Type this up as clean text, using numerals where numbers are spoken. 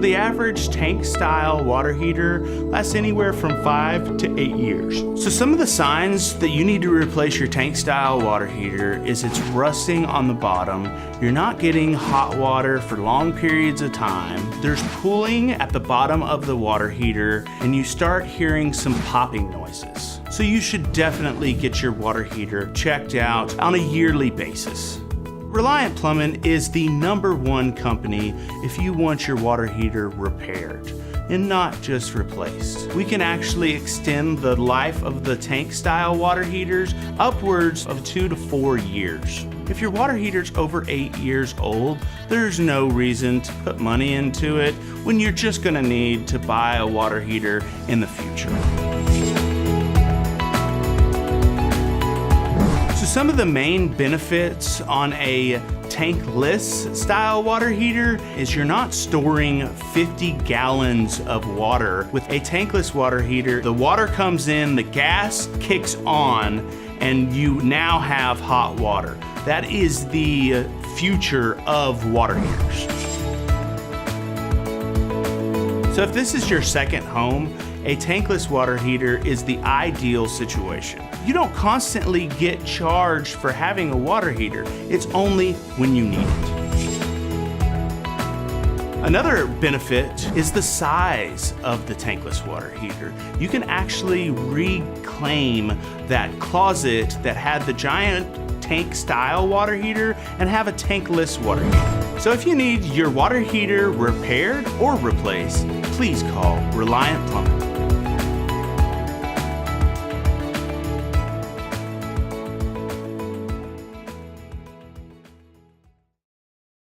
the average tank style water heater lasts anywhere from 5 to 8 years. So some of the signs that you need to replace your tank style water heater is it's rusting on the bottom, you're not getting hot water for long periods of time, there's pooling at the bottom of the water heater, and you start hearing some popping noises. So you should definitely get your water heater checked out on a yearly basis. Reliant Plumbing is the #1 company if you want your water heater repaired and not just replaced. We can actually extend the life of the tank style water heaters upwards of 2 to 4 years. If your water heater's over 8 years old, there's no reason to put money into it when you're just gonna need to buy a water heater in the future. So some of the main benefits on a tankless style water heater is you're not storing 50 gallons of water. With a tankless water heater, the water comes in, the gas kicks on, and you now have hot water. That is the future of water heaters. So if this is your second home, a tankless water heater is the ideal situation. You don't constantly get charged for having a water heater. It's only when you need it. Another benefit is the size of the tankless water heater. You can actually reclaim that closet that had the giant tank style water heater and have a tankless water heater. So if you need your water heater repaired or replaced, please call Reliant Plumbing.